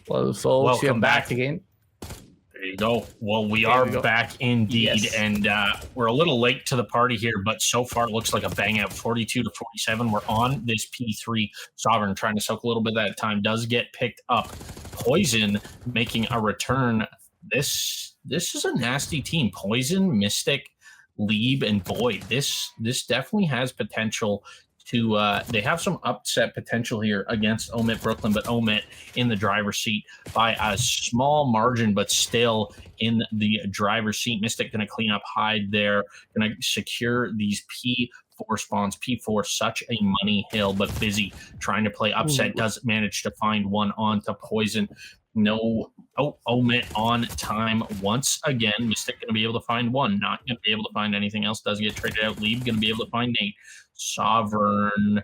Well, folks, we are Welcome back back. again. There you go. Well, we There are we go. back indeed, Yes. and we're a little late to the party here, but so far it looks like a bang out 42 to 47. We're on this P3. Sovereign trying to soak a little bit of that time, does get picked up. Poison making a return. This is a nasty team. Poison, Mystic, Lieb, and Boyd. This definitely has potential to they have some upset potential here against OMiT Brooklyn, but OMiT in the driver's seat by a small margin, but still in the driver's seat. Mystic going to clean up Hyde there, going to secure these P4 spawns. P4, such a money hill, but busy trying to play upset. Does manage to find one onto Poison. No, OMiT on time once again. Mystic going to be able to find one. Not going to be able to find anything else. Does get traded out. Lieb going to be able to find Nate. Sovereign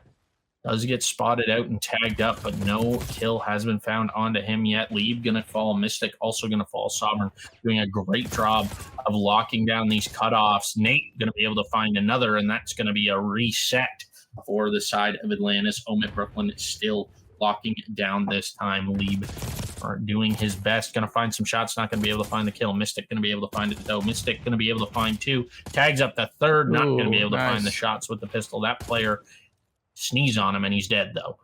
does get spotted out and tagged up, but no kill has been found onto him yet. Lieb going to fall. Mystic also going to fall. Sovereign doing a great job of locking down these cutoffs. Nate going to be able to find another, and that's going to be a reset for the side of Atlantis. OMiT Brooklyn still locking down this time. Lieb are doing his best. Going to find some shots. Not going to be able to find the kill. Mystic going to be able to find it though. Mystic going to be able to find two. Tags up the third. Not going to be able to find the shots with the pistol. That player sneeze on him and he's dead though.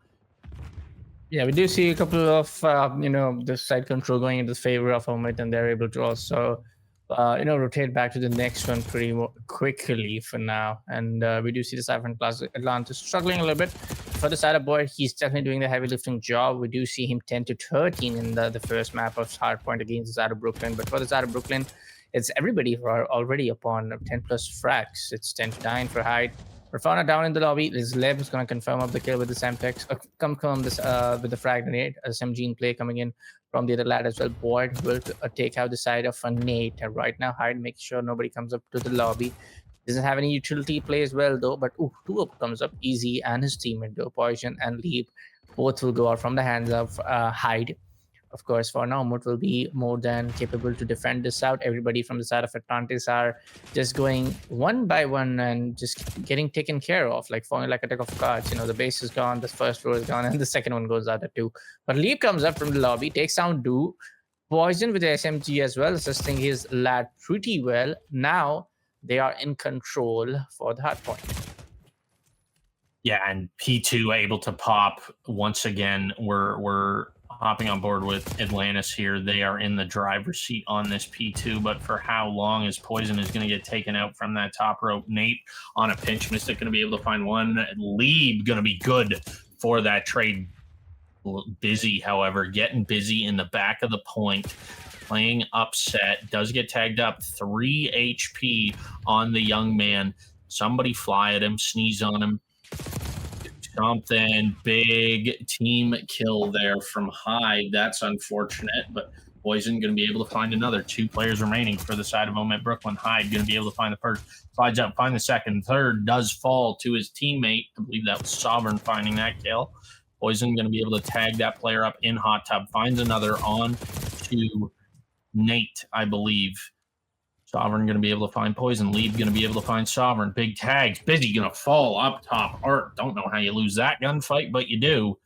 Yeah, we do see a couple of the side control going into the favor of OMiT, and they're able to also rotate back to the next one pretty quickly for now. And we do see the Siphon plus Atlantis struggling a little bit. For the side of Boyd, he's definitely doing the heavy lifting job. We do see him 10 to 13 in the first map of Hardpoint against the side of Brooklyn. But for the side of Brooklyn, it's everybody who are already upon 10 plus frags. It's 10 to 9 for Hyde. Rafana down in the lobby. Liz Leb is going to confirm up the kill with the Semtex. Confirm this with the frag grenade. SMG in play coming in from the other lad as well. Boyd will take out the side of Nate. And right now, Hyde makes sure nobody comes up to the lobby. Doesn't have any utility play as well, though. But two up comes up. Easy and his teammate, though. Poison and Lieb. Both will go out from the hands of Hyde. Of course, for now, OMiT will be more than capable to defend this out. Everybody from the side of Atlantis are just going one by one and just getting taken care of, like falling like a deck of cards. The base is gone, the first floor is gone, and the second one goes out at two. But Lieb comes up from the lobby, takes down Do. Poison with the SMG as well, assisting his lad pretty well. Now they are in control for the hard point. Yeah, and P2 able to pop once again. We're hopping on board with Atlantis here. They are in the driver's seat on this P2, but for how long is Poison is going to get taken out from that top rope? Nate on a pinch. Mystic going to be able to find one. Lieb going to be good for that trade. Busy, however, getting busy in the back of the point, playing upset. Does get tagged up. 3 HP on the young man. Somebody fly at him, sneeze on him. Something big team kill there from Hyde. That's unfortunate, but Poison going to be able to find another. 2 players remaining for the side of OMiT Brooklyn. Hyde going to be able to find the first. Slides up, find the second. Third does fall to his teammate. I believe that was Sovereign finding that kill. Poison going to be able to tag that player up in hot tub. Finds another on to Nate, I believe. Sovereign going to be able to find Poison. Lieb going to be able to find Sovereign. Big tags. Busy going to fall up top. Art, don't know how you lose that gunfight, but you do.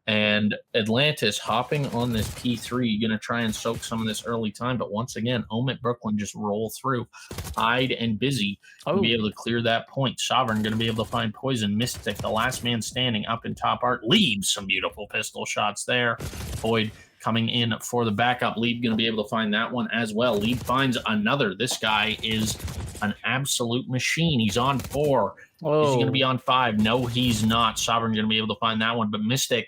And Atlantis hopping on this P3, going to try and soak some of this early time. But once again, OMiT Brooklyn just roll through. Hyde and Busy to be able to clear that point. Sovereign going to be able to find Poison. Mystic, the last man standing up in top. Art. Lieb, some beautiful pistol shots there. Boyd coming in for the backup. Lieb going to be able to find that one as well. Lieb finds another. This guy is an absolute machine. He's on 4. Is he going to be on 5? No, he's not. Sovereign going to be able to find that one. But Mystic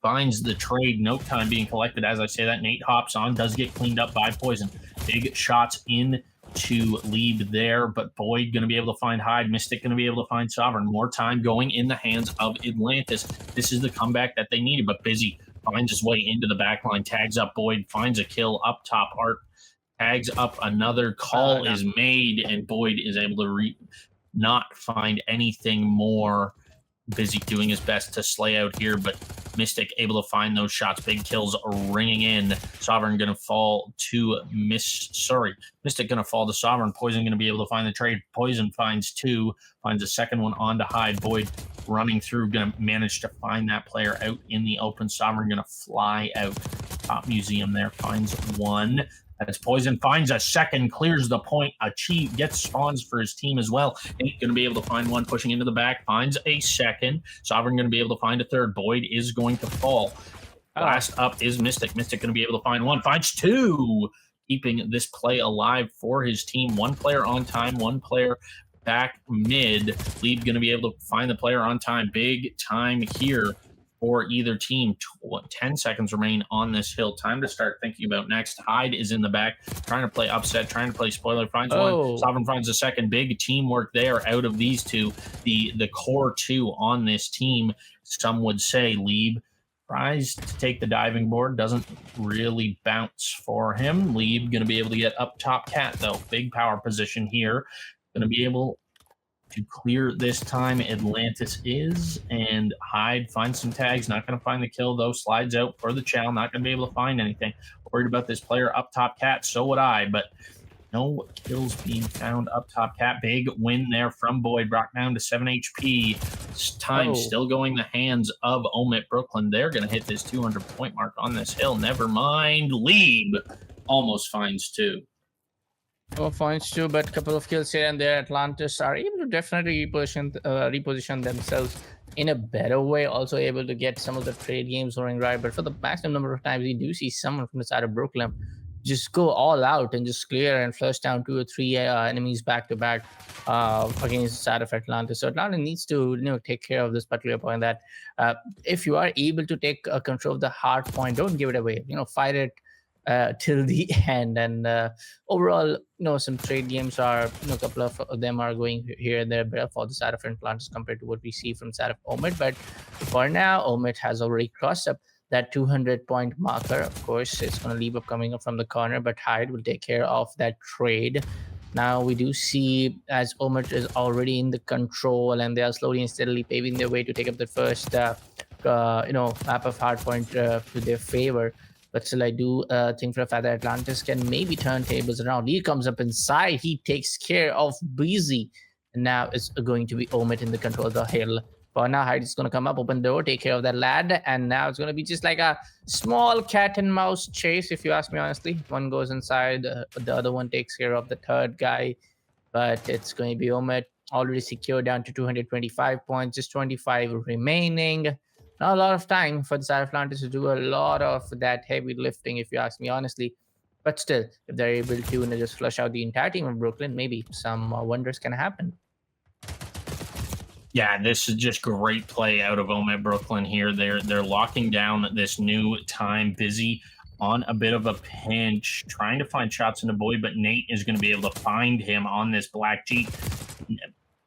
finds the trade. No time being collected. As I say that, Nate hops on. Does get cleaned up by Poison. Big shots in to Lieb there, but Boyd going to be able to find Hyde. Mystic going to be able to find Sovereign. More time going in the hands of Atlantis. This is the comeback that they needed, but Busy finds his way into the back line, tags up Boyd, finds a kill up top. Art tags up another. Call is made, and Boyd is able to not find anything more. Busy doing his best to slay out here, but Mystic able to find those shots. Big kills ringing in. Sovereign going to fall to Mystic going to fall to Sovereign. Poison going to be able to find the trade. Poison finds 2, finds a second one on to Hyde. Boyd running through, going to manage to find that player out in the open. Sovereign going to fly out top museum there, finds one. As Poison finds a second, clears the point, gets spawns for his team as well. Ain't going to be able to find one, pushing into the back, finds a second. Sovereign going to be able to find a third. Boyd is going to fall. Last up is Mystic. Mystic going to be able to find one, finds two, keeping this play alive for his team. One player on time, one player back mid. Lead going to be able to find the player on time. Big time here for either team. 10 seconds remain on this hill. Time to start thinking about next. Hyde is in the back, trying to play upset, trying to play spoiler. Finds one. Sovereign finds a second. Big teamwork there out of these two. The core two on this team, some would say. Lieb tries to take the diving board. Doesn't really bounce for him. Lieb going to be able to get up top cat, though. Big power position here. Going to be able to clear this time. Atlantis is, and Hyde finds some tags. Not going to find the kill, though. Slides out for the chow. Not going to be able to find anything. Worried about this player up top cat. So would I, but no kills being found up top cat. Big win there from Boyd. Brought down to 7 HP. Time still going the hands of OMiT Brooklyn. They're going to hit this 200 point mark on this hill. Never mind. Lieb almost finds two. Oh, finds two, but a couple of kills here and there. Atlantis are able to definitely reposition themselves in a better way. Also able to get some of the trade games going right. But for the maximum number of times, we do see someone from the side of Brooklyn just go all out and just clear and flush down 2 or 3 enemies back to back against the side of Atlantis. So Atlantis needs to take care of this particular point. That if you are able to take control of the hard point, don't give it away. Fight it till the end. And overall, some trade games are, a couple of them are going here and there better for the side of Atlantis compared to what we see from the side of OMiT. But for now, OMiT has already crossed up that 200 point marker. Of course, it's going to leave up coming up from the corner, but Hyde will take care of that trade. Now we do see as OMiT is already in the control, and they are slowly and steadily paving their way to take up the first map of hardpoint to their favor. But still, I do think for a fact that Atlantis can maybe turn tables around. He comes up inside. He takes care of Breezy. And now it's going to be OMiT in the control of the hill. For now, Hyde is going to come up, open the door, take care of that lad. And now it's going to be just like a small cat and mouse chase, if you ask me honestly. One goes inside, the other one takes care of the third guy. But it's going to be OMiT already secured down to 225 points, just 25 remaining. Not a lot of time for the side of Atlantis to do a lot of that heavy lifting, if you ask me honestly. But still, if they're able to just flush out the entire team of Brooklyn, maybe some wonders can happen. Yeah, this is just great play out of OMiT Brooklyn here. They're locking down this new time. Busy on a bit of a pinch, trying to find shots in the Boyd, but Nate is going to be able to find him on this black Jeep.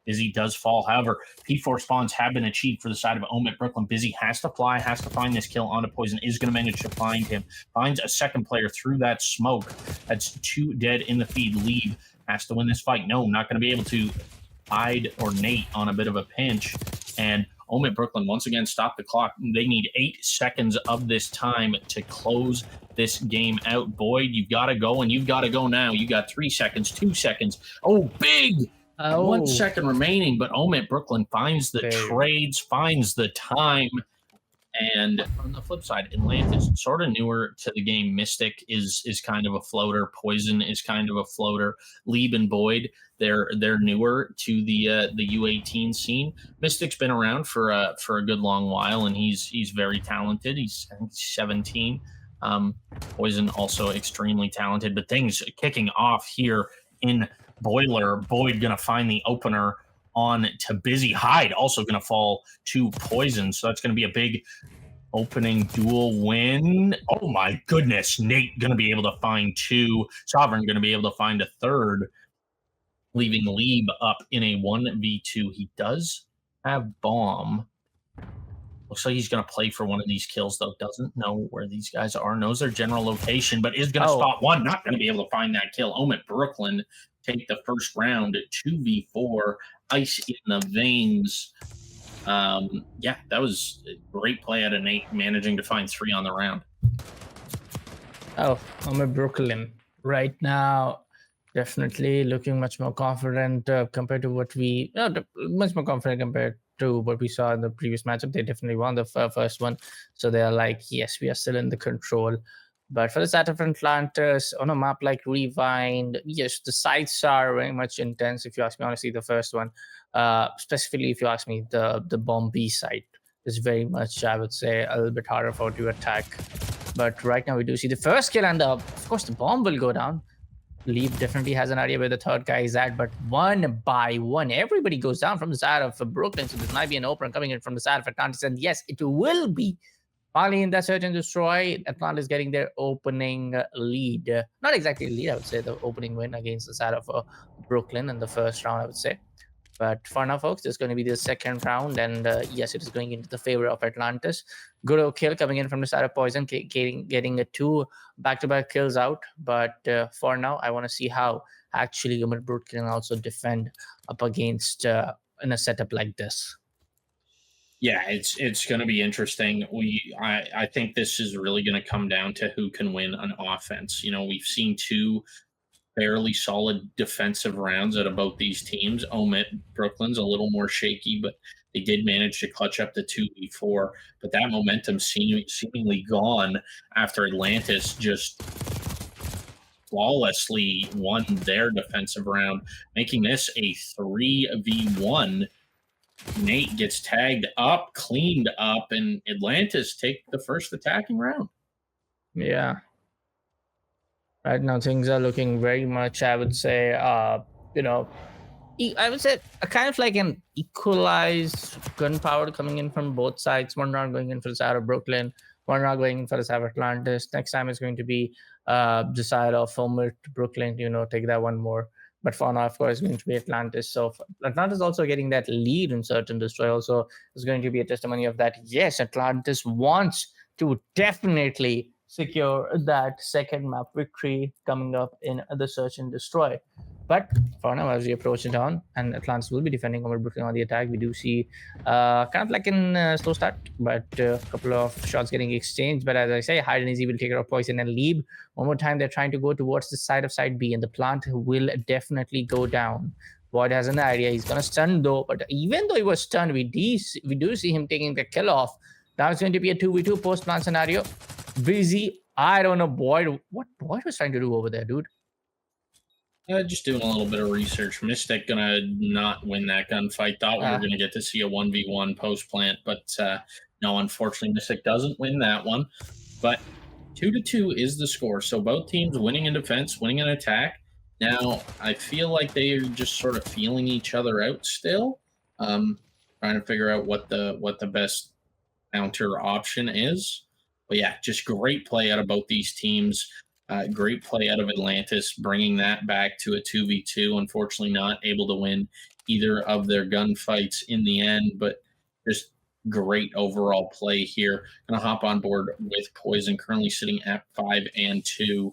Busy does fall. However, P4 spawns have been achieved for the side of OMiT Brooklyn. Busy has to fly, has to find this kill onto Poison, is going to manage to find him. Finds a second player through that smoke. That's 2 dead in the feed. Lead has to win this fight. No, not going to be able to. Hyde or Nate on a bit of a pinch. And OMiT Brooklyn once again stop the clock. They need 8 seconds of this time to close this game out. Boyd, you've got to go, and you've got to go now. You got 3 seconds, 2 seconds. Oh, big! 1 second remaining, but OMiT Brooklyn finds the trades, finds the time. And on the flip side, Atlantis, sort of newer to the game. Mystic is kind of a floater. Poison is kind of a floater. Lieb and Boyd, they're newer to the U18 scene. Mystic's been around for a good long while, and he's very talented. He's 17. Poison also extremely talented. But things kicking off here in Boiler. Boyd gonna find the opener on to Busy. Hyde also going to fall to Poison. So that's going to be a big opening duel win. Oh my goodness. Nate going to be able to find 2. Sovereign going to be able to find a third, leaving Lieb up in a 1v2. He does have bomb. Looks like he's going to play for one of these kills, though. Doesn't know where these guys are. Knows their general location, but is going to spot one. Not going to be able to find that kill. OMiT Brooklyn take the first round, 2v4. Ice in the veins. Yeah, that was a great play out of Nate, managing to find 3 on the round. Oh, OMiT Brooklyn right now, definitely looking much more confident compared to what we, much more confident compared to what we saw in the previous matchup. They definitely won the first one, so they are like, yes, we are still in the control. But for the side of Atlantis, on a map like Rewind, yes, the sights are very much intense. If you ask me honestly, the first one, specifically if you ask me, the bomb B site is very much, I would say, a little bit harder for to attack. But right now we do see the first kill, and of course the bomb will go down. Leap definitely has an idea where the third guy is at, but one by one, everybody goes down from the side of Brooklyn. So this might be an opener coming in from the side of Atlantis, and yes, it will be. Finally, in that search and destroy, Atlantis getting their opening lead. Not exactly lead, I would say, the opening win against the side of Brooklyn in the first round, I would say. But for now, folks, it's going to be the second round. And yes, it is going into the favor of Atlantis. Good old kill coming in from the side of Poison, getting a 2 back-to-back kills out. But for now, I want to see how actually OMiT Brooklyn can also defend up against in a setup like this. Yeah, it's going to be interesting. I think this is really going to come down to who can win on offense. You know, we've seen two fairly solid defensive rounds out of both these teams. OMiT Brooklyn's a little more shaky, but they did manage to clutch up the 2v4. But that momentum seemingly gone after Atlantis just flawlessly won their defensive round, making this a 3v1. Nate gets tagged up, cleaned up, and Atlantis take the first attacking round. Yeah. Right now, things are looking very much, I would say, you know, I would say a kind of like an equalized gunpowder coming in from both sides. One round going in for the side of Brooklyn, one round going in for the side of Atlantis. Next time it's going to be the side of OMiT Brooklyn, you know, take that one more. But for now, of course, it's going to be Atlantis. So Atlantis also getting that lead in Search and Destroy also is going to be a testimony of that. Yes, Atlantis wants to definitely secure that second map victory coming up in the Search and Destroy. But for now, as we approach it on, and Atlantis will be defending OMiT Brooklyn on the attack, we do see kind of like in slow start, but a couple of shots getting exchanged. But as I say, Hide and Easy will take care of Poison and Leap. One more time, they're trying to go towards the side of side B, and the plant will definitely go down. Void has an idea. He's going to stun though, but even though he was stunned, we do see him taking the kill off. Now it's going to be a 2v2 post plant scenario. Busy. I don't know, Boyd. What Boyd was trying to do over there, dude? Just doing a little bit of research. Mystic gonna not win that gunfight. Thought we were gonna get to see a 1v1 post plant, but no, unfortunately, Mystic doesn't win that one. But 2-2 is the score. So both teams winning in defense, winning in attack. Now I feel like they are just sort of feeling each other out still, trying to figure out what the best counter option is. But yeah, just great play out of both these teams. Great play out of Atlantis, bringing that back to a 2v2. Unfortunately, not able to win either of their gunfights in the end, but just great overall play here. Going to hop on board with Poison, currently sitting at 5-2.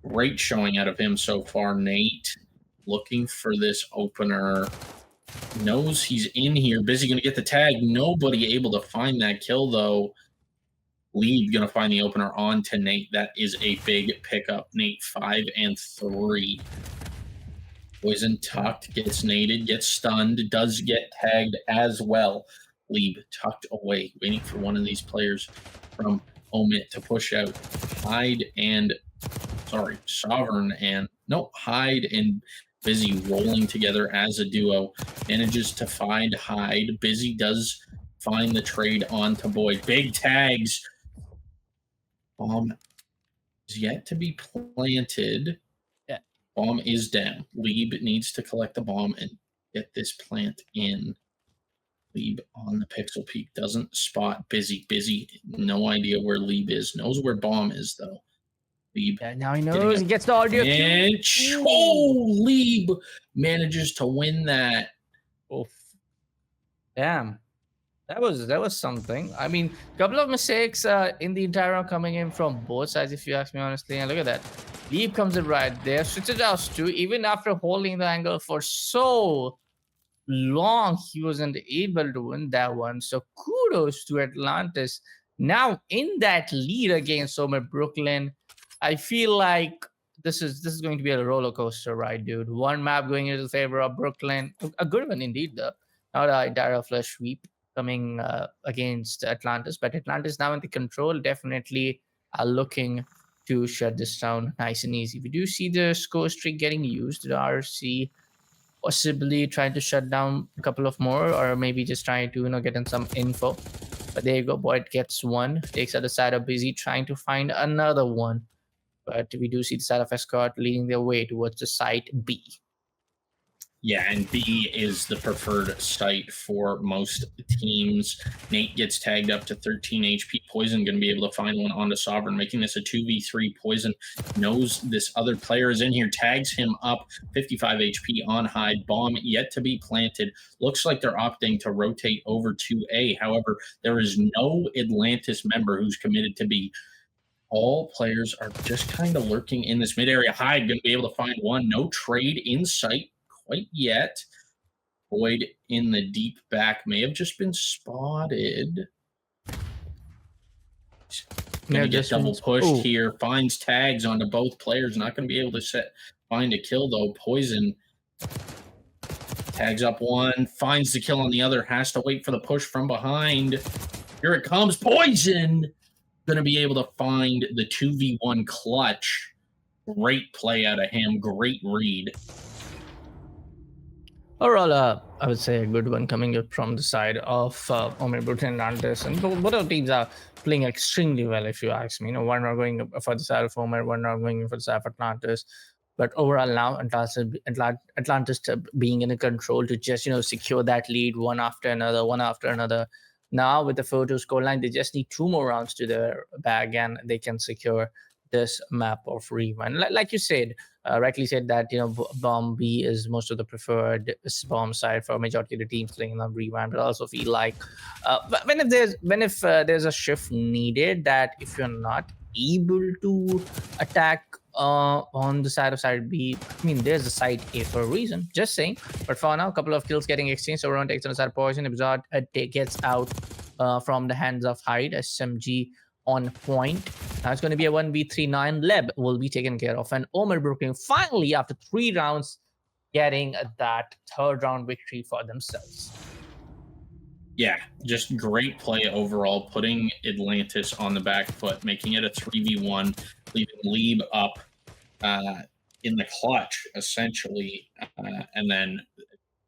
Great showing out of him so far. Nate looking for this opener. Knows he's in here. Busy going to get the tag. Nobody able to find that kill, though. Lead going to find the opener on to Nate. That is a big pickup. Nate 5-3. Poison tucked, gets naded, gets stunned, does get tagged as well. Lead tucked away, waiting for one of these players from OMiT to push out. Sovereign and Hyde and Busy rolling together as a duo. Manages to find Hyde. Busy does find the trade onto Boyd. Big tags. Bomb is yet to be planted. Yeah. Bomb is down. Leeb needs to collect the bomb and get this plant in. Leeb on the pixel peak. Doesn't spot Busy. Busy, no idea where Leeb is. Knows where bomb is, though. Leeb. Yeah, now he knows. He gets the audio. And Leeb manages to win that. Oof. Damn. That was something. I mean, a couple of mistakes in the entire round coming in from both sides, if you ask me honestly. And look at that. Leap comes in right there. Switches out too. Even after holding the angle for so long, he wasn't able to win that one. So kudos to Atlantis. Now in that lead against OMiT Brooklyn, I feel like this is going to be a roller coaster ride, dude. One map going into the favor of Brooklyn. A good one indeed, though. Not an entire flush sweep coming against Atlantis, but Atlantis now in the control. Definitely, are looking to shut this down nice and easy. We do see the score streak getting used. The RSC possibly trying to shut down a couple of more, or maybe just trying to get in some info. But there you go, Boyd gets one, takes other side of Busy trying to find another one. But we do see the side of Escort leading their way towards the site B. Yeah, and B is the preferred site for most teams. Nate gets tagged up to 13 HP. Poison going to be able to find one onto Sovereign, making this a 2v3. Poison knows this other player is in here, tags him up, 55 HP on Hyde. Bomb yet to be planted. Looks like they're opting to rotate over to A. However, there is no Atlantis member who's committed to B. All players are just kind of lurking in this mid area. Hyde going to be able to find one. No trade in sight quite yet. Boyd in the deep back may have just been spotted. Gonna get double pushed here. Finds tags onto both players. Not going to be able to find a kill though. Poison tags up one. Finds the kill on the other. Has to wait for the push from behind. Here it comes. Poison going to be able to find the 2v1 clutch. Great play out of him. Great read. Overall, I would say a good one coming up from the side of OMiT and Atlantis, and both of teams are playing extremely well, if you ask me. One are going for the side of OMiT, one are going for the side of Atlantis. But overall, now Atlantis being in control to just secure that lead one after another. Now with the photo scoreline, they just need 2 more rounds to their bag, and they can secure this map of Rewind. Like you said, rightly said that bomb B is most of the preferred bomb side for majority of the teams playing on Rewind. But I also feel like when if there's a shift needed, that if you're not able to attack on the side of side B, I mean, there's a side A for a reason. Just saying. But for now, a couple of kills getting exchanged. So everyone takes on the side of Poison. Ibzard gets out from the hands of Hyde. SMG on point. Now it's going to be a 1v39. Leb will be taken care of. And OMiT Brooklyn finally, after 3 rounds, getting that 3rd round victory for themselves. Yeah, just great play overall, putting Atlantis on the back foot, making it a 3v1, leaving Lieb up in the clutch, essentially, and then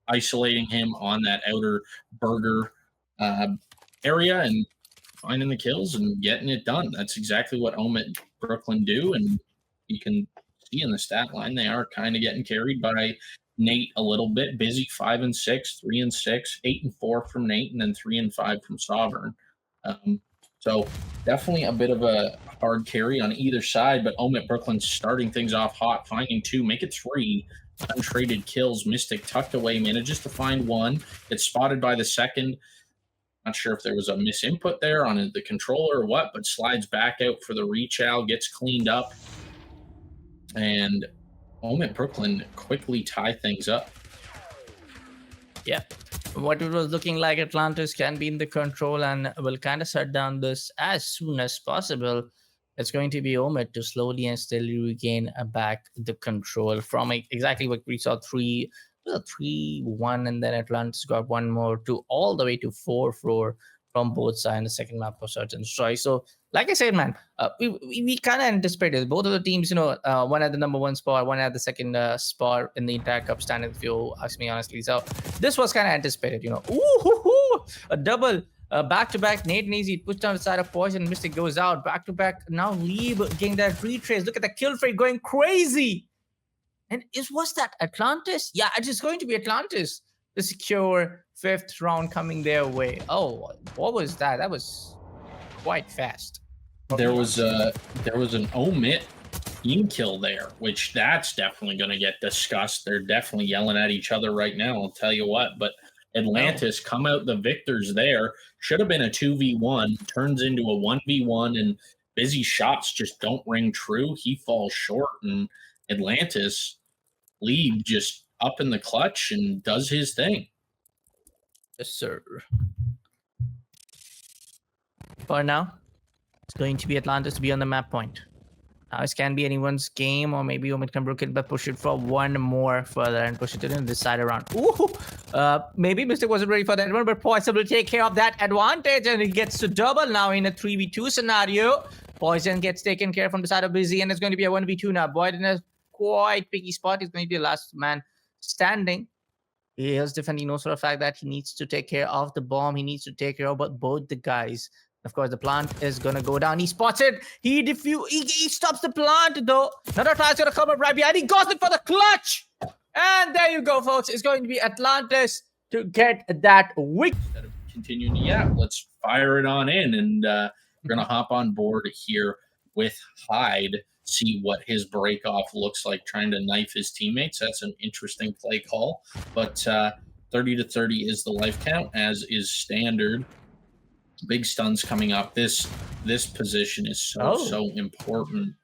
isolating him on that outer burger area and finding the kills and getting it done. That's exactly what OMiT Brooklyn do, and you can see in the stat line they are kind of getting carried by Nate a little bit. Busy 5 and 6, 3 and 6, 8 and 4 from Nate, and then 3 and 5 from Sovereign. So definitely a bit of a hard carry on either side, but OMiT Brooklyn starting things off hot, finding 2, make it 3 untraded kills. Mystic tucked away, manages to find 1, gets spotted by the second. Not sure if there was a misinput there on the controller or what, but slides back out for the rechow, gets cleaned up, and OMiT Brooklyn quickly tie things up. Yeah, what it was looking like, Atlantis can be in the control and will kind of shut down this as soon as possible. It's going to be OMiT to slowly and steadily regain back the control from exactly what we saw 3-1, and then Atlantis got 1 more to all the way to 4-4 from both sides in the second map of Search and Destroy. So, like I said, man, we kind of anticipated both of the teams, one at the number 1 spot, one at the second spot in the entire cup standing, if you ask me honestly. So this was kind of anticipated, a double back-to-back. Nate and Easy pushed down the side of Poison. Mystic goes out back-to-back. Now Lieb getting that retrace. Look at the kill rate going crazy. And was that Atlantis? Yeah, it is going to be Atlantis. The secure 5th round coming their way. Oh, what was that? That was quite fast. There was an OMiT team kill there, which that's definitely going to get discussed. They're definitely yelling at each other right now, I'll tell you what. But Atlantis come out the victors there. Should have been a 2v1, turns into a 1v1, and Busy shots just don't ring true. He falls short, and Atlantis League just up in the clutch and does his thing. Yes, sir. For now, it's going to be Atlantis to be on the map point. Now, this can be anyone's game, or maybe OMiT can broke it, but push it for 1 more further and push it to this side around. Ooh! Maybe Mystic wasn't ready for that one, but Poison will take care of that advantage, and it gets to double now in a 3v2 scenario. Poison gets taken care of from the side of Busy, and it's going to be a 1v2 now. Boyd in a quite picky spot. He's going to be the last man standing. He is defending, knows for a fact that he needs to take care of the bomb. He needs to take care of both the guys. Of course, the plant is going to go down. He spots it. He stops the plant, though. Another try's going to come up right behind. He goes in for the clutch. And there you go, folks. It's going to be Atlantis to get that win. Instead of continuing, yeah, let's fire it on in. And we're going to hop on board here with Hyde, see what his break-off looks like, trying to knife his teammates. That's an interesting play call. But 30 to 30 is the life count, as is standard. Big stuns coming up. This position is so important.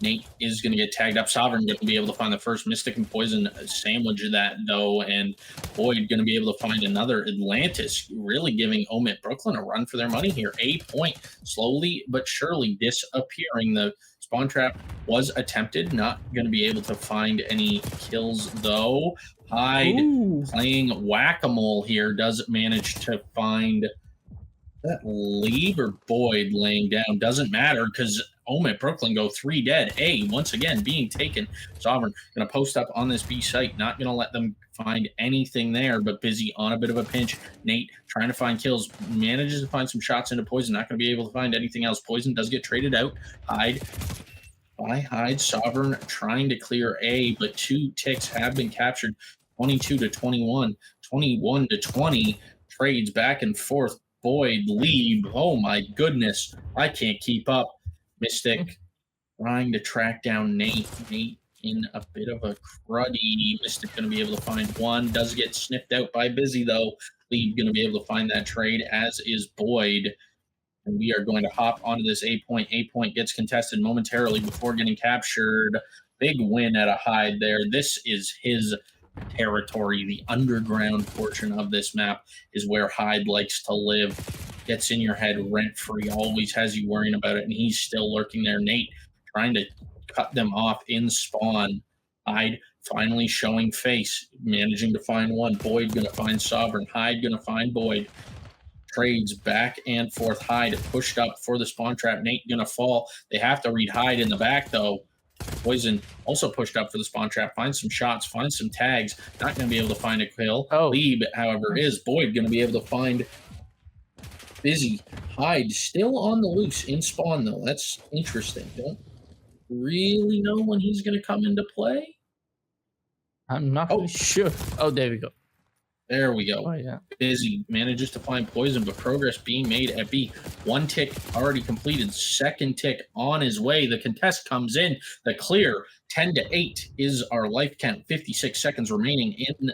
Nate is going to get tagged up. Sovereign going to be able to find the first. Mystic and Poison sandwich that, though, and Boyd going to be able to find another. Atlantis really giving OMiT Brooklyn a run for their money here. A point slowly but surely disappearing. The spawn trap was attempted. Not going to be able to find any kills, though. Hyde playing whack-a-mole here does manage to find that League or Boyd laying down. Doesn't matter because OMiT Brooklyn go 3 dead. A, once again, being taken. Sovereign going to post up on this B site. Not going to let them find anything there, but Busy on a bit of a pinch. Nate trying to find kills. Manages to find some shots into Poison. Not going to be able to find anything else. Poison does get traded out. Hyde. Sovereign trying to clear A, but 2 ticks have been captured. 22 to 21. 21 to 20. Trades back and forth. Boyd, Leave. Oh my goodness. I can't keep up. Mystic trying to track down Nate. Nate in a bit of a cruddy. Mystic going to be able to find one. Does get sniffed out by Busy, though. Leave going to be able to find that trade, as is Boyd. And we are going to hop onto this A point. A point gets contested momentarily before getting captured. Big win at a Hyde there. This is his territory. The underground portion of this map is where Hyde likes to live. Gets in your head rent-free, always has you worrying about it, and he's still lurking there. Nate trying to cut them off in spawn. Hyde finally showing face, managing to find one. Boyd going to find Sovereign. Hyde going to find Boyd. Trades back and forth. Hyde pushed up for the spawn trap. Nate going to fall. They have to read Hyde in the back, though. Poison also pushed up for the spawn trap. Finds some shots, finds some tags. Not going to be able to find a kill. Lead, however, is. Boyd going to be able to find Busy. Hyde still on the loose in spawn, though. That's interesting. Don't really know when he's going to come into play. I'm not really sure. Oh, there we go. There we go. Oh, yeah. Busy manages to find Poison, but progress being made at B. 1 tick already completed. 2nd tick on his way. The contest comes in. The clear 10 to 8 is our life count. 56 seconds remaining in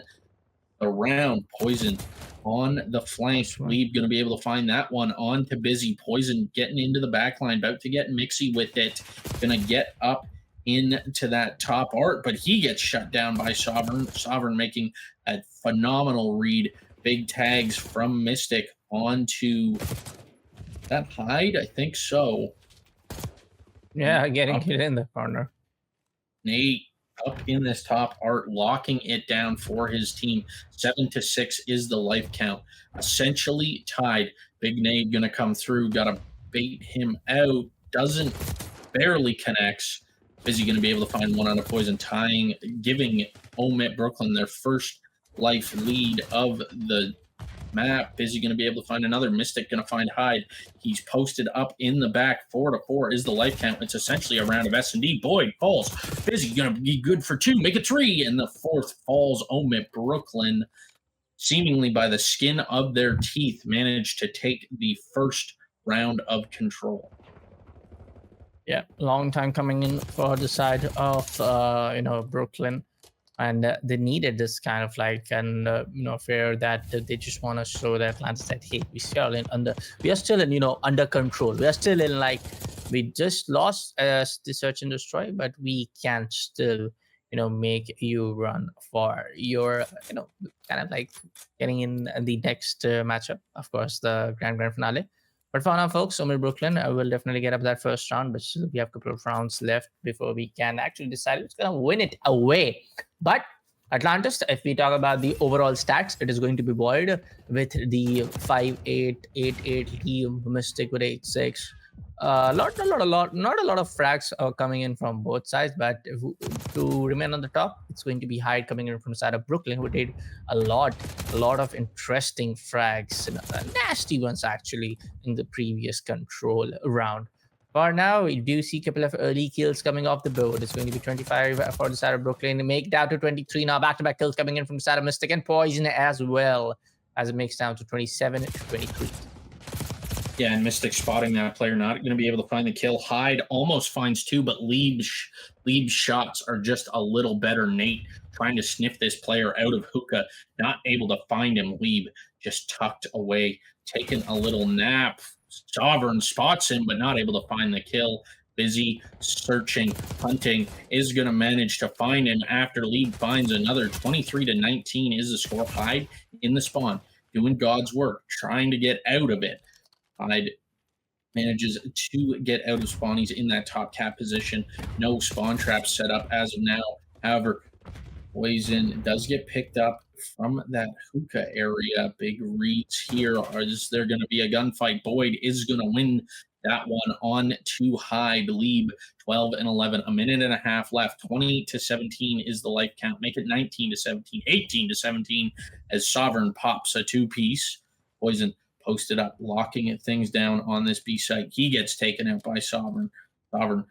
the round. Poison on the flank. Lead going to be able to find that one on to Busy. Poison getting into the back line. About to get mixy with it. Going to get up into that top art, but he gets shut down by Sovereign. Sovereign making a phenomenal read. Big tags from Mystic onto that Hyde, I think so. Yeah, getting it in the corner. Nate up in this top art, locking it down for his team. 7 to 6 is the life count. Essentially tied. Big Nate gonna come through, gotta bait him out. Doesn't, barely connects. Busy going to be able to find one on a Poison, tying, giving OMiT Brooklyn their first life lead of the map. Busy going to be able to find another. Mystic going to find Hyde. He's posted up in the back. 4 to 4 is the life count. It's essentially a round of S&D. Boyd falls. Busy going to be good for 2. Make it 3. And the 4th falls. OMiT Brooklyn, seemingly by the skin of their teeth, managed to take the first round of control. Yeah, long time coming in for the side of Brooklyn, and they needed this kind of fair that they just want to show that Atlantis that hey, we are still in under control. We are still in we just lost the search and destroy, but we can still make you run for your getting in the next matchup, of course, the grand finale. But for now, folks, OMiT Brooklyn will definitely get up that first round, but still we have a couple of rounds left before we can actually decide who's going to win it away. But Atlantis, if we talk about the overall stats, it is going to be Boyd with the 5-8, 8-8, Mystic with 8-6, Not a lot of frags are coming in from both sides, but to remain on the top, it's going to be Hyde coming in from the side of Brooklyn, who did a lot of interesting frags, nasty ones actually, in the previous control round. For now, we do see a couple of early kills coming off the board. It's going to be 25 for the side of Brooklyn. Make down to 23 now. Back-to-back kills coming in from the side of Mystic and Poison as well, as it makes down to 27 to 23. Yeah, and Mystic spotting that player, not going to be able to find the kill. Hyde almost finds two, but Lieb's shots are just a little better. Nate trying to sniff this player out of hookah, not able to find him. Lieb just tucked away, taking a little nap. Sovereign spots him, but not able to find the kill. Busy searching, hunting, is going to manage to find him after Lieb finds another. 23 to 19 is the score. Hyde in the spawn, doing God's work, trying to get out of it. Hyde manages to get out of spawn. He's in that top cap position. No spawn traps set up as of now. However, Poison does get picked up from that hookah area. Big reads here. Is there going to be a gunfight? Boyd is going to win that one on to Hyde. Lieb 12 and 11. A minute and a half left. 20 to 17 is the life count. Make it 19 to 17. 18 to 17 as Sovereign pops a two-piece. Poison posted up, locking things down on this B site. He gets taken out by Sovereign. Sovereign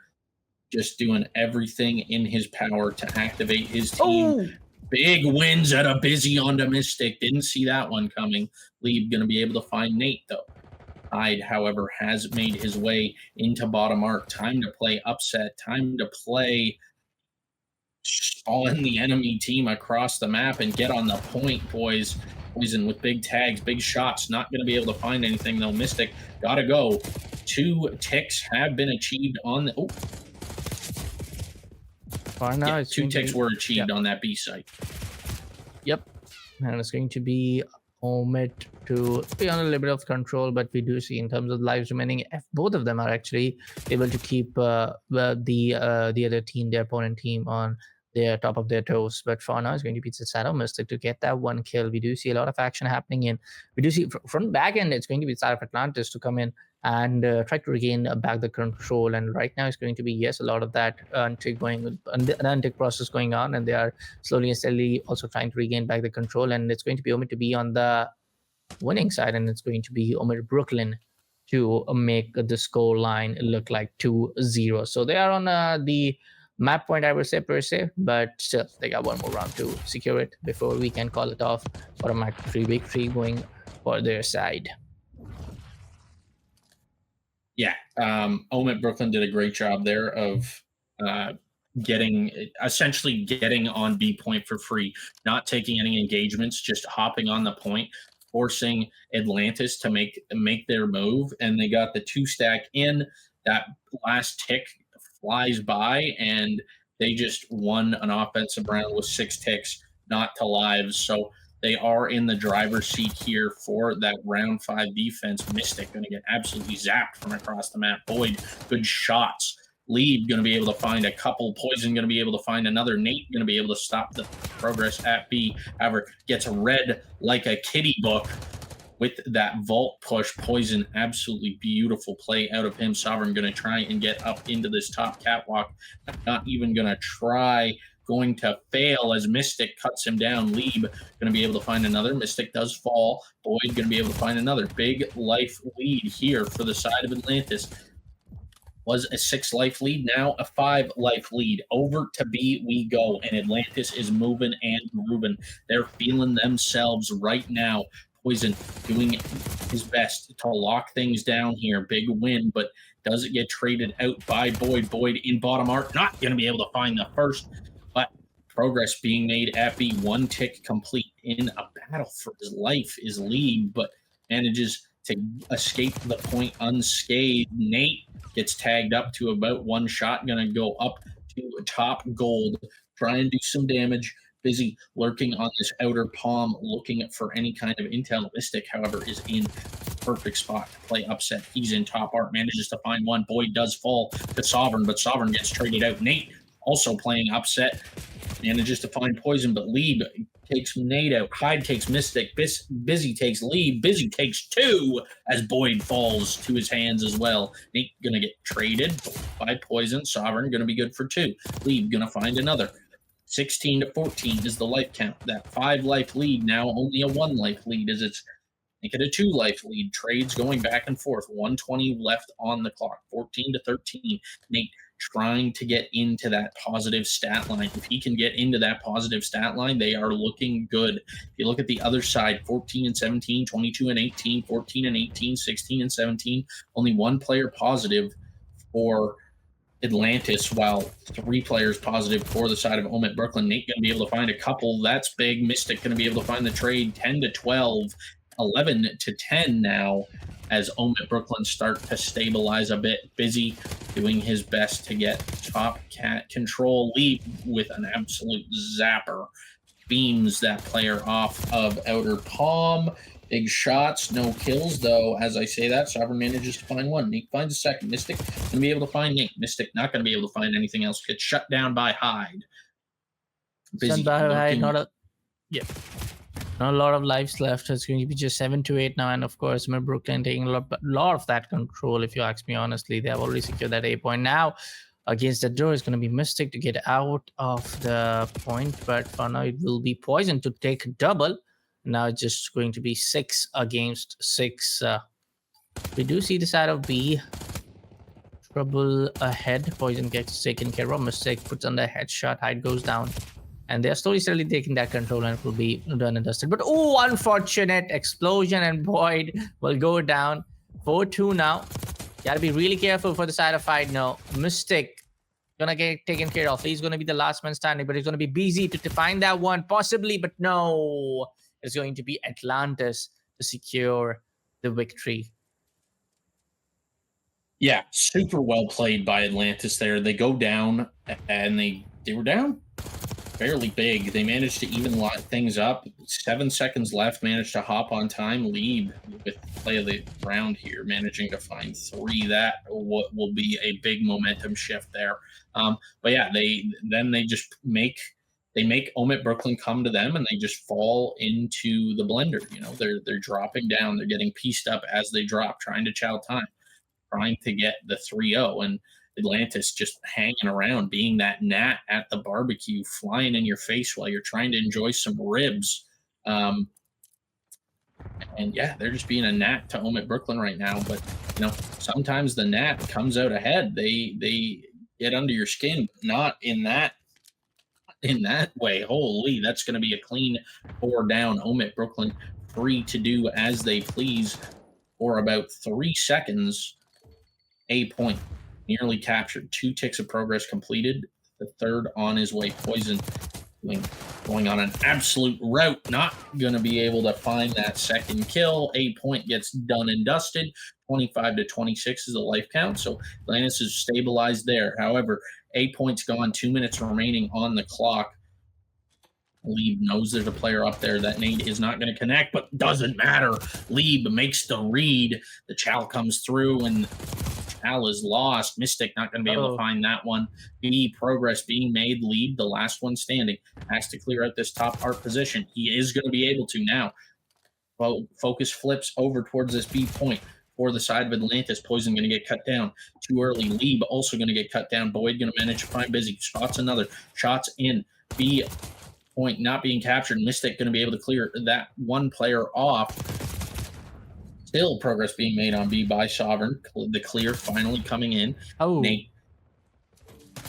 just doing everything in his power to activate his team. Oh! Big wins at a busy onto Mystic. Didn't see that one coming. Lieb going to be able to find Nate, though. Hyde, however, has made his way into bottom arc. Time to play upset. Time to play on the enemy team across the map and get on the point, boys. Poison with big tags, big shots. Not going to be able to find anything, though. Mystic got to go. 2 ticks have been achieved on the... Oh. Now, yeah, 2 ticks were achieved on that B site. Yep. And it's going to be OMiT to be on a little bit of control, but we do see in terms of lives remaining, both of them are actually able to keep the other team, the opponent team, on their top of their toes. But for now, it's going to be Saddle Mystic to get that one kill. We do see a lot of action happening in. We do see from back end, it's going to be the side of Atlantis to come in and try to regain back the control. And right now, it's going to be, yes, a lot of that untick process going on, and they are slowly and steadily also trying to regain back the control. And it's going to be OMiT to be on the winning side, and it's going to be OMiT Brooklyn to make the score line look like 2-0. So they are on the map point, I would say, per se, but still, they got one more round to secure it before we can call it off for a match-3 victory going for their side. Yeah, OMiT Brooklyn did a great job there of essentially getting on B point for free, not taking any engagements, just hopping on the point, forcing Atlantis to make their move, and they got the 2-stack in. That last tick flies by, and they just won an offensive round with 6 ticks, not to lives. So they are in the driver's seat here for that round 5 defense. Mystic going to get absolutely zapped from across the map. Boyd, good shots. Lieb going to be able to find a couple. Poison going to be able to find another. Nate going to be able to stop the progress at B. However, gets read like a kitty book with that vault push. Poison, absolutely beautiful play out of him. Sovereign going to try and get up into this top catwalk. Not even going to try. Going to fail as Mystic cuts him down. Lieb going to be able to find another. Mystic does fall. Boyd going to be able to find another. Big life lead here for the side of Atlantis. Was a 6 life lead, now a 5 life lead. Over to B we go, and Atlantis is moving and grooving. They're feeling themselves right now. Poison doing his best to lock things down here. Big win, but does it get traded out by Boyd? Boyd in bottom arc, not going to be able to find the first, but progress being made at B. 1 tick complete in a battle for his life is Lieb, but manages to escape the point unscathed. Nate gets tagged up to about 1 shot, going to go up to top gold, try and do some damage. Busy lurking on this outer palm, looking for any kind of intel. Mystic, however, is in perfect spot to play upset. He's in top art, manages to find one. Boyd does fall to Sovereign, but Sovereign gets traded out. Nate also playing upset, manages to find Poison, but Lieb takes Nate out. Hyde takes Mystic. Busy takes Lee. Busy takes 2 as Boyd falls to his hands as well. Nate going to get traded by Poison. Sovereign going to be good for 2. Lee going to find another. 16 to 14 is the life count. That 5 life lead now only a 1 life lead as it's make it a 2 life lead. Trades going back and forth. 120 left on the clock. 14 to 13. Nate trying to get into that positive stat line. If he can get into that positive stat line, they are looking good. If you look at the other side, 14 and 17, 22 and 18, 14 and 18, 16 and 17, only 1 player positive for Atlantis, while 3 players positive for the side of OMiT Brooklyn. Nate going to be able to find a couple. That's big. Mystic going to be able to find the trade. 10 to 12, 11 to 10 now as OMiT Brooklyn start to stabilize a bit. Busy doing his best to get top cat control. Lead with an absolute zapper. Beams that player off of outer palm. Big shots, no kills, though. As I say that, Sovereign manages to find 1. Nate finds a second. Mystic going to be able to find Nate. Mystic not going to be able to find anything else. Gets shut down by Hyde. Busy. Not a lot of lives left. It's going to be just 7 to 8 now. And of course, Brooklyn taking a lot of that control, if you ask me honestly. They have already secured that A point. Now, against the door is going to be Mystic to get out of the point. But for now, it will be Poison to take double. Now it's just going to be 6 against 6. We do see the side of B. Trouble ahead. Poison gets taken care of. Mystic puts on the headshot. Hyde goes down. And they're slowly taking that control, and it will be done and dusted. But oh, unfortunate explosion, and Boyd will go down. 4-2 now. Gotta be really careful for the side of Hyde now. Mystic gonna get taken care of. He's gonna be the last man standing, but he's gonna be busy to find that one, possibly, but no. It's going to be Atlantis to secure the victory. Yeah, super well played by Atlantis there. They go down, and they were down fairly big. They managed to even lot things up. 7 seconds left, managed to hop on time. Lead with play of the round here, managing to find 3. That will be a big momentum shift there. But yeah, they just make OMiT Brooklyn come to them, and they just fall into the blender. You know, they're dropping down. They're getting pieced up as they drop, trying to chow time, trying to get the 3-0. And Atlantis just hanging around, being that gnat at the barbecue, flying in your face while you're trying to enjoy some ribs. And yeah, they're just being a gnat to OMiT Brooklyn right now. But you know, sometimes the gnat comes out ahead. They get under your skin, not in that way. Holy, that's going to be a clean 4 down. OMiT Brooklyn free to do as they please for about 3 seconds. A point nearly captured. 2 ticks of progress completed. The 3rd on his way. Poison going on an absolute route. Not going to be able to find that 2nd kill. A point gets done and dusted. 25 to 26 is the life count. So Atlantis is stabilized there. However, A point's gone. 2 minutes remaining on the clock. Lieb knows there's a player up there. That nade is not going to connect, but doesn't matter. Lieb makes the read. The Chow comes through, and Chow is lost. Mystic not going to be able to find that one. B progress being made. Lieb, the last one standing, has to clear out this top art position. He is going to be able to now. Well, focus flips over towards this B point. For the side of Atlantis, Poison going to get cut down too early. Lieb also going to get cut down. Boyd going to manage to find Busy. Spots another. Shots in. B point not being captured. Mystic going to be able to clear that one player off. Still progress being made on B by Sovereign. The clear finally coming in. Oh. Nate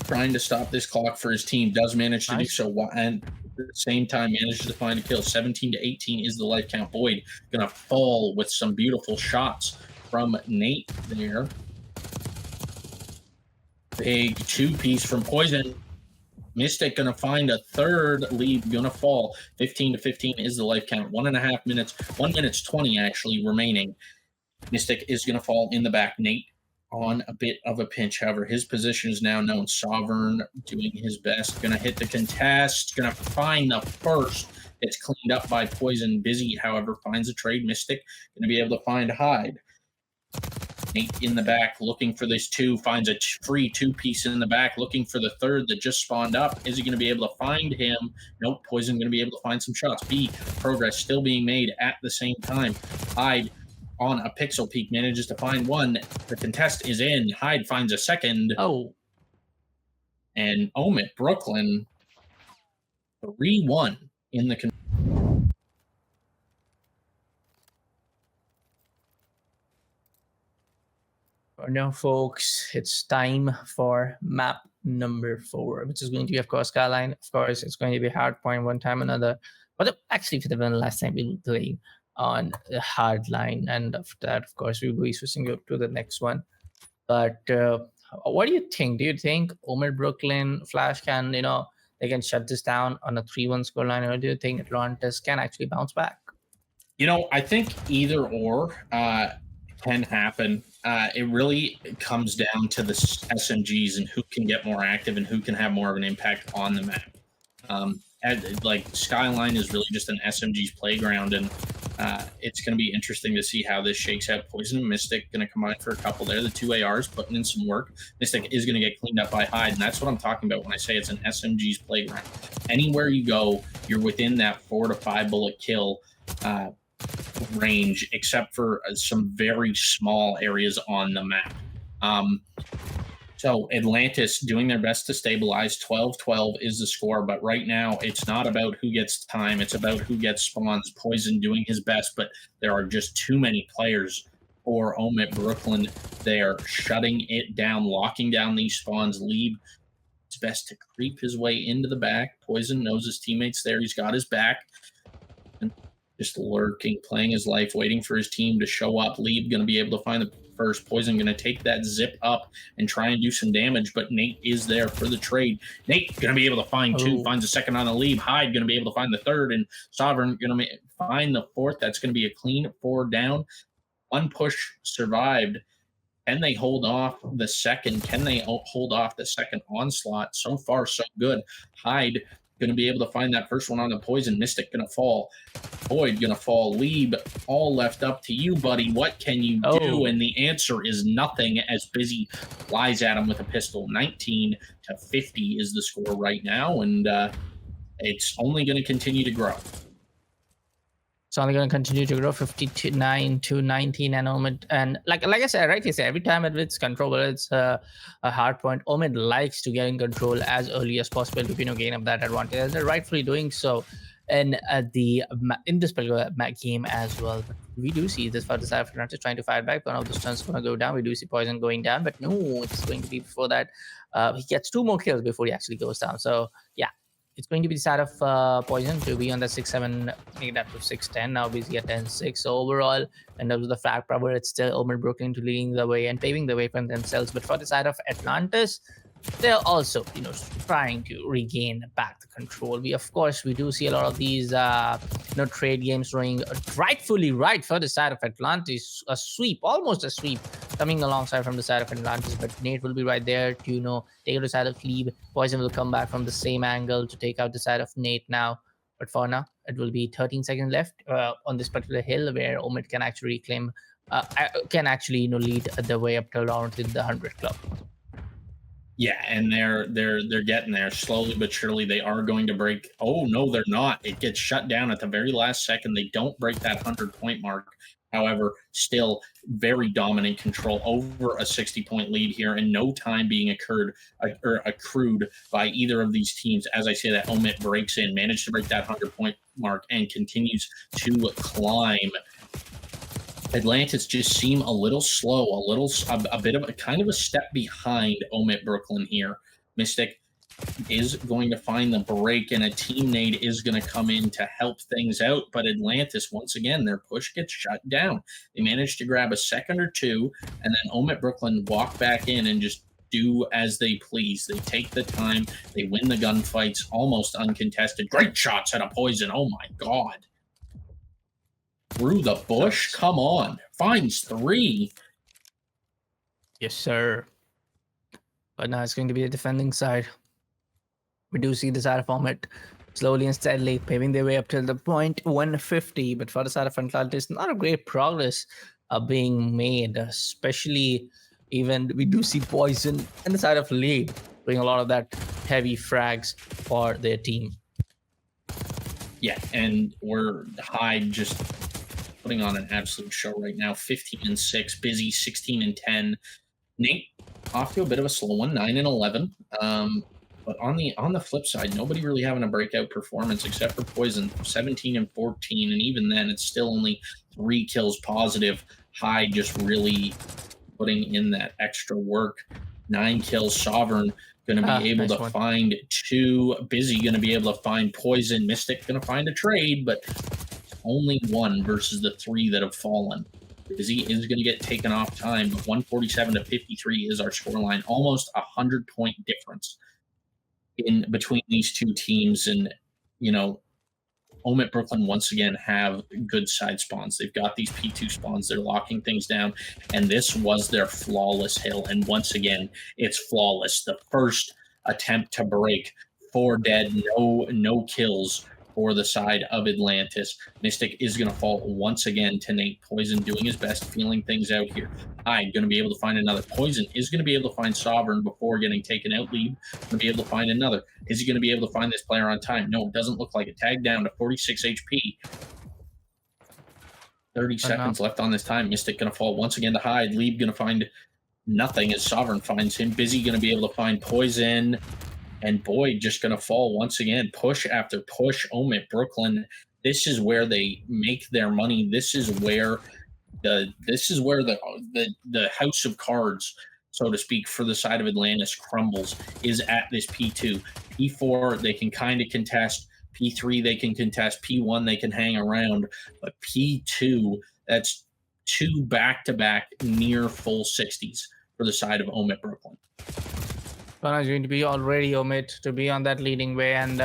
trying to stop this clock for his team. Does manage to do so. And at the same time manages to find a kill. 17 to 18 is the life count. Boyd going to fall with some beautiful shots from Nate there. Big 2-piece from Poison. Mystic going to find a third. Lead going to fall. 15 to 15 is the life count. 1.5 minutes. 1 minute 20 actually remaining. Mystic is going to fall in the back. Nate on a bit of a pinch. However, his position is now known. Sovereign doing his best. Going to hit the contest. Going to find the first. It's cleaned up by Poison. Busy, however, finds a trade. Mystic going to be able to find Hyde. Nate in the back looking for this 2, finds a free 2-piece in the back, looking for the third that just spawned up. Is he going to be able to find him? Nope, Poison going to be able to find some shots. B, progress still being made at the same time. Hyde on a pixel peek manages to find one. The contest is in. Hyde finds a second. Oh. And OMiT Brooklyn 3-1 in the Now, folks, it's time for map number 4, which is going to be, of course, Skyline. Of course, it's going to be Hardpoint one time or another. But actually, for the one last time, we will be playing on the Hardline. And after that, of course, we will be switching up to the next one. But what do you think? Do you think OMiT Brooklyn Flash can, they can shut this down on a 3-1 scoreline? Or do you think Atlantis can actually bounce back? I think either or can happen. It really comes down to the SMGs and who can get more active and who can have more of an impact on the map. Skyline is really just an SMG's playground, and it's going to be interesting to see how this shakes out. Poison and Mystic going to combine for a couple there. The 2 ARs putting in some work. Mystic is going to get cleaned up by Hyde, and that's what I'm talking about when I say it's an SMG's playground. Anywhere you go, you're within that 4 to 5 bullet kill range, except for some very small areas on the map. So Atlantis doing their best to stabilize. 12-12 is the score, but right now it's not about who gets time. It's about who gets spawns. Poison doing his best, but there are just too many players for OMiT Brooklyn. They're shutting it down, locking down these spawns. Leeb, it's best to creep his way into the back. Poison knows his teammates there. He's got his back. And just lurking, playing his life, waiting for his team to show up. Leeb going to be able to find the first. Poison going to take that zip up and try and do some damage, but Nate is there for the trade. Nate going to be able to find 2, finds a second on the Leeb. Hyde going to be able to find the third, and Sovereign going to find the fourth. That's going to be a clean 4 down. 1 push survived. Can they hold off the second? Can they hold off the second onslaught? So far, so good. Hyde going to be able to find that first one on the Poison. Mystic going to fall. Boyd going to fall. Leeb, all left up to you, buddy. What can you do? And the answer is nothing, as Busy flies at him with a pistol. 19-50 is the score right now, and it's only going to continue to grow. It's only going to continue to grow. 59-19 and OMiT. And like I said, right, you say every time it's control, it's a hard point. OMiT likes to get in control as early as possible to gain up that advantage, and they're rightfully doing so in this particular game as well. But we do see this for the side of Atlantis trying to fight back. One of those turns going to go down. We do see Poison going down, but no, it's going to be before that. He gets 2 more kills before he actually goes down. So yeah, it's going to be the side of Poison to be on the 6-7, make that to 6-10. Now Busy at 10-6. So overall, in terms of the flag power, it's still OMiT Brooklyn to leading the way and paving the way for themselves. But for the side of Atlantis, they're also, trying to regain back the control. We do see a lot of these, trade games running rightfully right for the side of Atlantis. A sweep, almost a sweep, coming alongside from the side of Atlantis. But Nate will be right there to, take out the side of Leeb. Poison will come back from the same angle to take out the side of Nate now. But for now, it will be 13 seconds left on this particular hill where OMiT can actually reclaim, lead the way up to around the 100 club. Yeah, and they're getting there slowly but surely. They are going to break. Oh no, they're not. It gets shut down at the very last second. They don't break that 100-point mark. However, still very dominant control over a 60-point lead here, and no time being accrued by either of these teams. As I say, that OMiT breaks in, managed to break that 100-point mark, and continues to climb. Atlantis just seem a little slow, a bit of a kind of a step behind OMiT Brooklyn here. Mystic is going to find the break, and a team nade is going to come in to help things out. But Atlantis, once again, their push gets shut down. They manage to grab a second or 2, and then OMiT Brooklyn walk back in and just do as they please. They take the time. They win the gunfights almost uncontested. Great shots at a Poison. Oh my God. Through the bush? Come on. Finds 3. Yes, sir. But now it's going to be a defending side. We do see the side of OMiT slowly and steadily paving their way up till the point 150. But for the side of Atlantis, not a great progress. being made, especially even we do see Poison in the side of League doing a lot of that heavy frags for their team. Yeah, and we're Hyde just putting on an absolute show right now. 15-6, busy 16-10. Nate off to a bit of a slow one, 9-11. But on the flip side, nobody really having a breakout performance except for Poison, 17-14, and even then, it's still only 3 kills positive. Hyde just really putting in that extra work. 9 kills. Sovereign going to be able to find 2. Busy going to be able to find Poison. Mystic going to find a trade, but only 1 versus the 3 that have fallen. Busy is going to get taken off time, but 147-53 is our scoreline. Almost 100-point difference in between these two teams. And, you know, OMiT Brooklyn once again have good side spawns. They've got these P2 spawns. They're locking things down. And this was their flawless hill. And once again, it's flawless. The first attempt to break, 4 dead, no kills for the side of Atlantis. Mystic is going to fall once again to Nate. Poison doing his best, feeling things out here. Hyde going to be able to find another. Poison is going to be able to find Sovereign before getting taken out. Lead going to be able to find another. Is he going to be able to find this player on time? No, it doesn't look like it. Tagged down to 46 HP. 30 seconds left on this time. Mystic going to fall once again to Hyde. Lead going to find nothing as Sovereign finds him. Busy going to be able to find Poison. And Boyd just going to fall once again. Push after push. OMiT Brooklyn. This is where they make their money. This is where the house of cards, so to speak, for the side of Atlantis crumbles. Is at this P2. P4 they can kind of contest. P3 they can contest. P1 they can hang around. But P2, that's 2 back-to-back near full 60s for the side of OMiT Brooklyn. Is going to be already OMiT to be on that leading way, and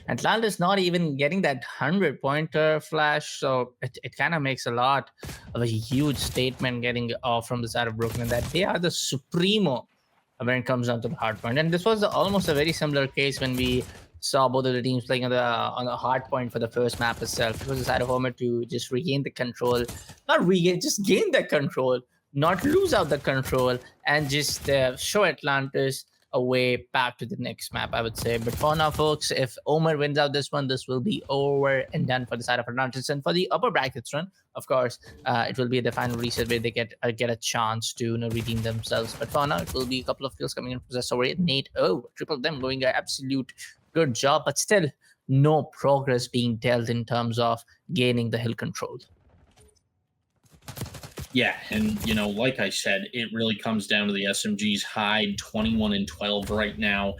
Atlantis not even getting that 100-pointer flash, so it kind of makes a lot of a huge statement getting off from the side of Brooklyn that they are the supremo when it comes down to the hard point. And this was almost a very similar case when we saw both of the teams playing on the hard point for the first map itself. It was the side of OMiT to just regain the control, not regain, just gain the control, not lose out the control, and just show Atlantis a way back to the next map, I would say. But for now, folks, if OMiT wins out this one, this will be over and done for the side of Atlantis. And for the upper brackets run, of course, it will be the final reset where they get a chance to redeem themselves. But for now, it will be a couple of kills coming in for Possessor Rate. Nate, triple them doing an absolute good job, but still no progress being dealt in terms of gaining the hill control. Yeah, and like I said, it really comes down to the SMGs. Hyde 21-12 right now.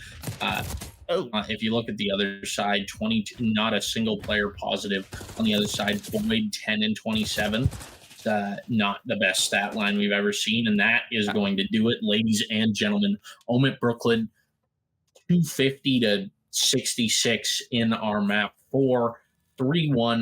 If you look at the other side, 22, not a single player positive. On the other side, Boyd 10-27. Not the best stat line we've ever seen, and that is going to do it, ladies and gentlemen. OMiT Brooklyn 250-66 in our map 4. 3-1